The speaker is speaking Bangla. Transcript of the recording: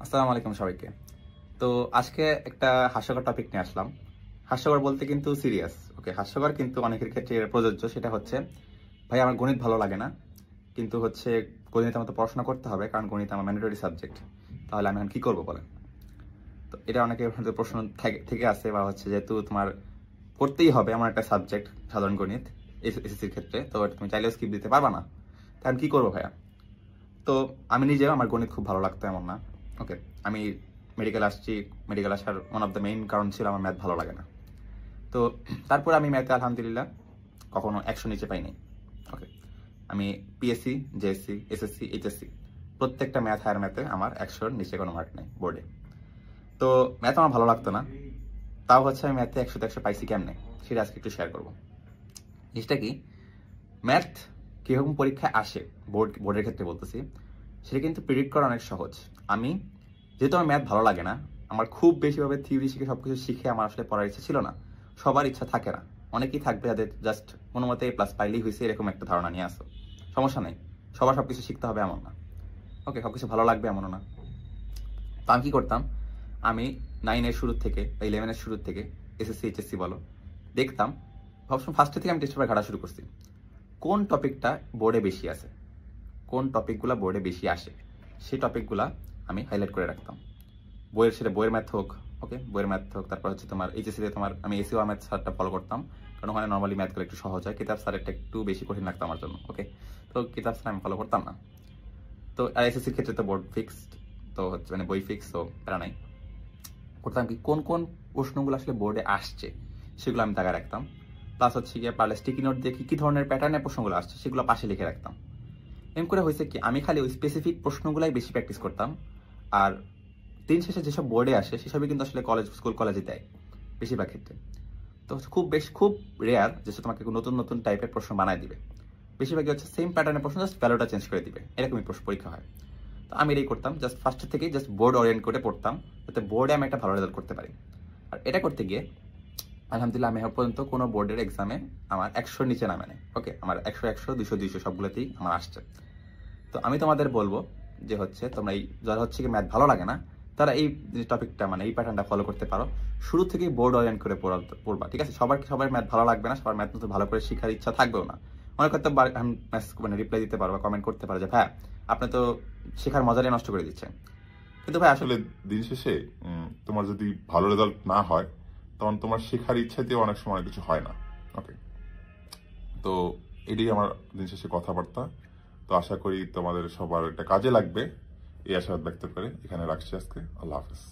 আসসালামু আলাইকুম সবাইকে। তো আজকে একটা হাস্যকর টপিক নিয়ে আসলাম। হাস্যকর বলতে কিন্তু সিরিয়াস। ওকে, হাস্যকর কিন্তু অনেকের ক্ষেত্রে প্রযোজ্য। সেটা হচ্ছে, ভাই আমার গণিত ভালো লাগে না, কিন্তু হচ্ছে গণিত আমার তো পড়াশোনা করতে হবে, কারণ গণিত আমার ম্যান্ডেটরি সাবজেক্ট। তাহলে আমি এখন কি করবো বলেন? তো এটা অনেকের হয়তো প্রশ্ন থেকে আসে, বা হচ্ছে যেহেতু তোমার পড়তেই হবে এমন একটা সাবজেক্ট সাধারণ গণিত এসএসসির ক্ষেত্রে, তো তুমি চাইলেও স্কিপ দিতে পারবা না। তাহলে কি করবো ভাইয়া? তো আমি নিজেও, আমার গণিত খুব ভালো লাগতো এমন না। ওকে, আমি মেডিকেল আসছি। মেডিকেল আসার ওয়ান অফ দ্য মেইন কারণ ছিল আমার ম্যাথ ভালো লাগে না। তো তারপর আমি ম্যাথে আলহামদুলিল্লাহ কখনো 100 নিচে পাইনি। ওকে, আমি পিএসসি, জেএসসি, এসএসসি, এইচএসসি প্রত্যেকটা ম্যাথ, হায়ার ম্যাথে আমার 100-র নিচে কোনো মার্ক নেই বোর্ডে। তো ম্যাথ আমার ভালো লাগতো না, তাও হচ্ছে আমি ম্যাথে 100-তে 100 পাইছি কেমনে, সেটা আজকে একটু শেয়ার করবো। জিনিসটা কি, ম্যাথ কীরকম পরীক্ষায় আসে বোর্ডের ক্ষেত্রে বলতেছি, সেটা কিন্তু প্রেডিক্ট করা অনেক সহজ। আমি যেহেতু আমার ম্যাথ ভালো লাগে না, আমার খুব বেশিভাবে থিওরি শিখে সব কিছু শিখে আমার আসলে পড়ার ইচ্ছা ছিল না। সবার ইচ্ছা থাকে না, অনেকেই থাকবে যাদের জাস্ট কোনো মতে প্লাস পাইলেই হয়েছে এরকম একটা ধারণা নিয়ে আসো। সমস্যা নেই, সবার সব কিছু শিখতে হবে এমন না। ওকে, সব কিছু ভালো লাগবে এমনও না। তো আমি কী করতাম, আমি 9-এর শুরুর থেকে বা 11-এর শুরুর থেকে এসএসসি, এইচএসসি বলো, দেখতাম। সবসময় ফার্স্টে থেকে আমি টেস্ট পেপার ঘাটা শুরু করছি, কোন টপিকটা বোর্ডে বেশি আছে, কোন টপিকগুলো বোর্ডে বেশি আসে, সেই টপিকগুলো আমি হাইলাইট করে রাখতাম। সেটা বইয়ের ম্যাথ হোক, ওকে, বইয়ের ম্যাথ হোক। তারপর হচ্ছে তোমার এইচএসসিতে তোমার আমি এসিও ম্যাথ স্যারটা ফলো করতাম, কারণ ওখানে নর্মালি ম্যাথগুলো একটু সহজ হয়। কিতাব স্যারেরটা একটু বেশি কঠিন লাগতো আমার জন্য। ওকে, তো কিতাব স্যার আমি ফলো করতাম না। তো আর এসএসসির ক্ষেত্রে তো বোর্ড ফিক্সড, তো হচ্ছে মানে বই ফিক্স, তো তারা নাই। করতাম কি, কোন কোন প্রশ্নগুলো আসলে বোর্ডে আসছে সেগুলো আমি দাগায় রাখতাম। প্লাস হচ্ছে গিয়ে পারলে স্টিকি নোট দিয়ে কি ধরনের প্যাটার্নের প্রশ্নগুলো আসছে সেগুলো পাশে লিখে রাখতাম। এম করে হয়েছে কি, আমি খালি ওই স্পেসিফিক প্রশ্নগুলাই বেশি প্র্যাকটিস করতাম। আর দিন শেষে যেসব বোর্ডে আসে সেসবই কিন্তু আসলে স্কুল কলেজে দেয় বেশিরভাগ ক্ষেত্রে। তো খুব রেয়ার যে তোমাকে নতুন নতুন টাইপের প্রশ্ন বানায় দিবে। বেশিরভাগই হচ্ছে সেম প্যাটার্নের প্রশ্ন, জাস্ট ভ্যালুটা চেঞ্জ করে দিবে, এরকমই পরীক্ষা হয়। তো আমি এটাই করতাম, জাস্ট ফার্স্টের থেকেই জাস্ট বোর্ড ওরিয়েন্ট করে পড়তাম, যাতে বোর্ডে আমি একটা ভালো রেজাল্ট করতে পারি। আর এটা করতে গিয়ে আলহামদুলিল্লাহ আমি এখন পর্যন্ত কোনো বোর্ডের এক্সামে আমার 100-র নিচে নামে নেই। ওকে, আমার 100, 200 সবগুলোতেই আমার আসছে। তো আমি তোমাদের বলবো যে হচ্ছে তোমরা এই যারা হচ্ছে কি ম্যাথ ভালো লাগে না, তারা এই টপিকটা মানে এই প্যাটার্নটা ফলো করতে পারো। শুরু থেকেই বোর্ড ওরিয়েন্ট করে পড়বা, ঠিক আছে? সবার ম্যাথ ভালো লাগবে না, সবার ম্যাথ মতো ভালো করে শেখার ইচ্ছা থাকবেও না। অনেক হয়তো মানে রিপ্লাই দিতে পারো বা কমেন্ট করতে পারো যে ভাই আপনি তো শেখার মজাটাই নষ্ট করে দিচ্ছেন। কিন্তু ভাই আসলে দিন শেষে তোমার যদি ভালো রেজাল্ট না হয়, তখন তোমার শেখার ইচ্ছাতেও অনেক সময় কিছু হয় না। ওকে, তো এটাই আমার দিন শেষে কথাবার্তা। তো আশা করি তোমাদের সবার একটা কাজে লাগবে, এই আশাবাদ ব্যক্ত করে এখানে রাখছি আজকে। আল্লাহ হাফেজ।